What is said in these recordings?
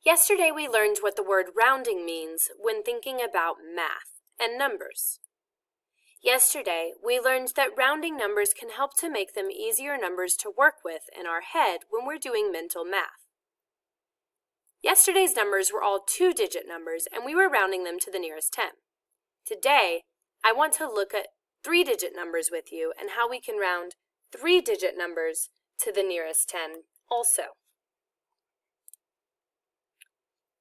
Yesterday we learned what the word rounding means when thinking about math and numbers. Yesterday we learned that rounding numbers can help to make them easier numbers to work with in our head when we're doing mental math. Yesterday's numbers were all two-digit numbers and we were rounding them to the nearest 10. Today, I want to look at three-digit numbers with you and how we can round three-digit numbers to the nearest 10 also.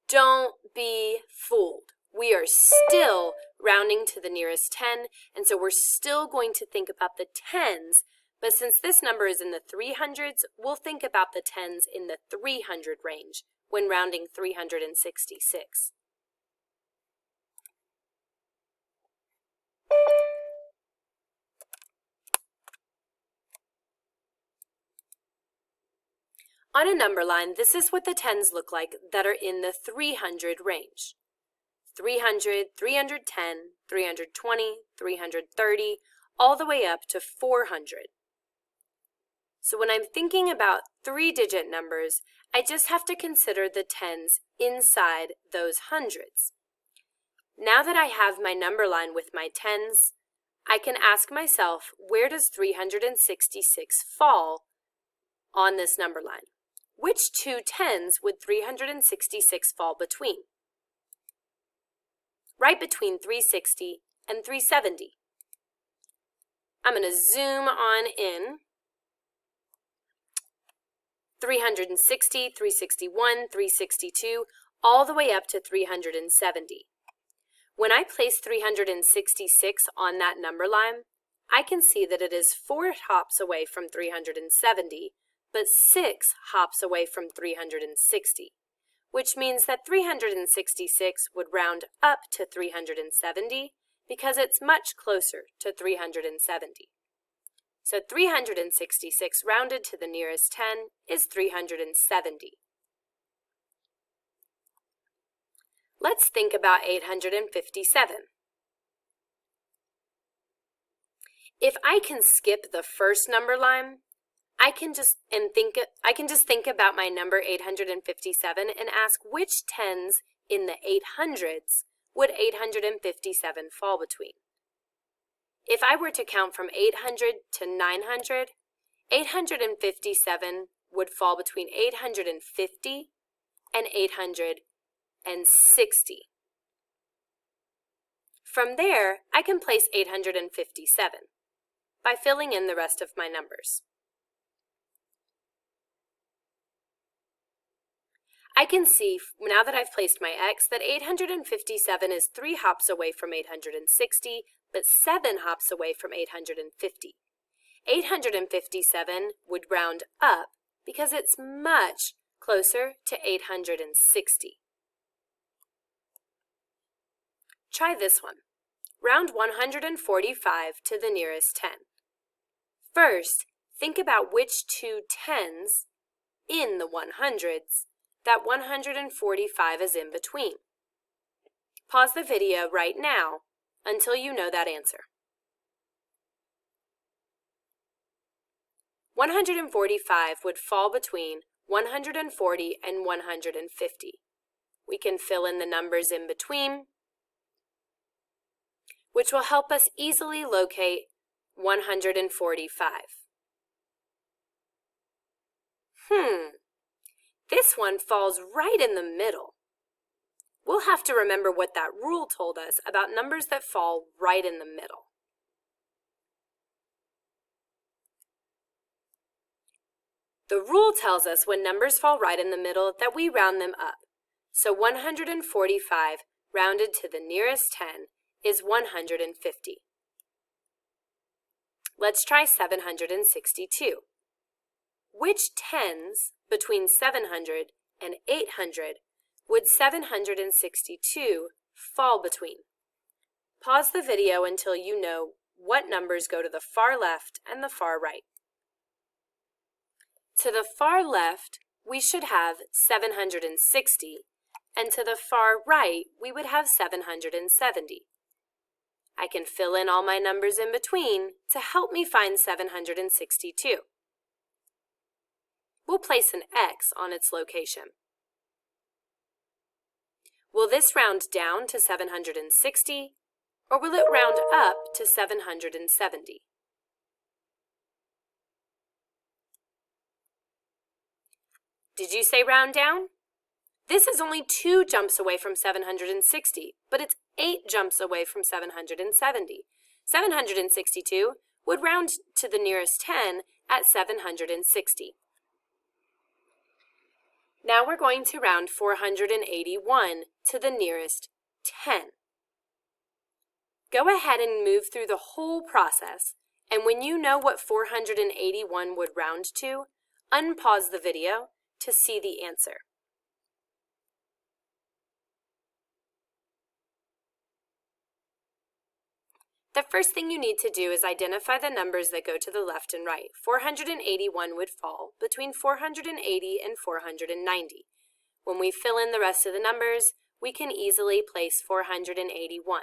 Don't be fooled. We are still rounding to the nearest 10, and so we're still going to think about the tens, but since this number is in the 300s, we'll think about the tens in the 300 range when rounding 366. On a number line, this is what the tens look like that are in the 300 range. 300, 310, 320, 330, all the way up to 400. So when I'm thinking about three-digit numbers, I just have to consider the tens inside those hundreds. Now that I have my number line with my tens, I can ask myself, where does 366 fall on this number line? Which two tens would 366 fall between? Right between 360 and 370. I'm going to zoom on in. 360, 361, 362, all the way up to 370. When I place 366 on that number line, I can see that it is 4 hops away from 370, but 6 hops away from 360, which means that 366 would round up to 370 because it's much closer to 370. So 366 rounded to the nearest 10 is 370. Let's think about 857. If I can skip the first number line, I can just think about my number 857 and ask which tens in the 800s would 857 fall between. If I were to count from 800 to 900, 857 would fall between 850 and 860. From there, I can place 857 by filling in the rest of my numbers. I can see, now that I've placed my X, that 857 is 3 hops away from 860, but 7 hops away from 850. 857 would round up because it's much closer to 860. Try this one. Round 145 to the nearest 10. First, think about which two tens in the 100s that 145 is in between. Pause the video right now until you know that answer. 145 would fall between 140 and 150. We can fill in the numbers in between, which will help us easily locate 145. This one falls right in the middle. We'll have to remember what that rule told us about numbers that fall right in the middle. The rule tells us when numbers fall right in the middle that we round them up. So 145 rounded to the nearest 10 is 150. Let's try 762. Which tens between 700 and 800 would 762 fall between? Pause the video until you know what numbers go to the far left and the far right. To the far left, we should have 760, and to the far right, we would have 770. I can fill in all my numbers in between to help me find 762. We'll place an X on its location. Will this round down to 760, or will it round up to 770? Did you say round down? This is only 2 jumps away from 760, but it's 8 jumps away from 770. 762 would round to the nearest 10 at 760. Now we're going to round 481 to the nearest 10. Go ahead and move through the whole process, and when you know what 481 would round to, unpause the video to see the answer. The first thing you need to do is identify the numbers that go to the left and right. 481 would fall between 480 and 490. When we fill in the rest of the numbers, we can easily place 481.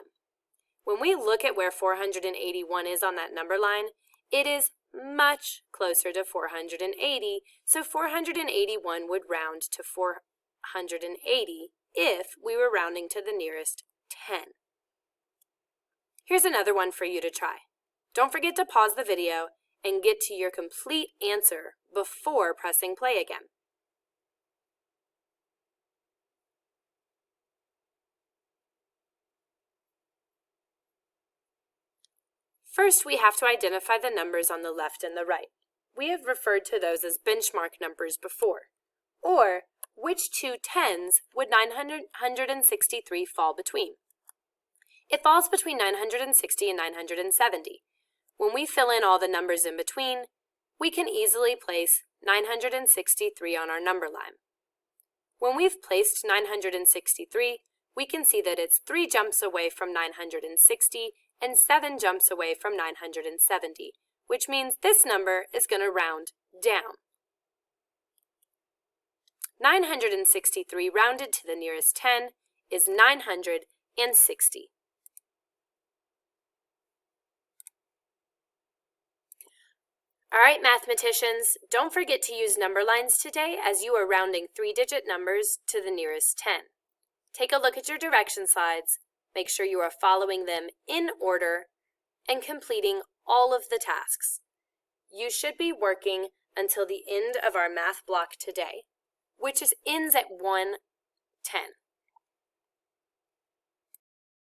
When we look at where 481 is on that number line, it is much closer to 480, so 481 would round to 480 if we were rounding to the nearest 10. Here's another one for you to try. Don't forget to pause the video and get to your complete answer before pressing play again. First, we have to identify the numbers on the left and the right. We have referred to those as benchmark numbers before. Or, which two tens would 963 fall between? It falls between 960 and 970. When we fill in all the numbers in between, we can easily place 963 on our number line. When we've placed 963, we can see that it's 3 jumps away from 960 and 7 jumps away from 970, which means this number is going to round down. 963 rounded to the nearest 10 is 960. All right, mathematicians, don't forget to use number lines today as you are rounding 3-digit numbers to the nearest 10. Take a look at your direction slides, make sure you are following them in order, and completing all of the tasks. You should be working until the end of our math block today, which ends at 1:10.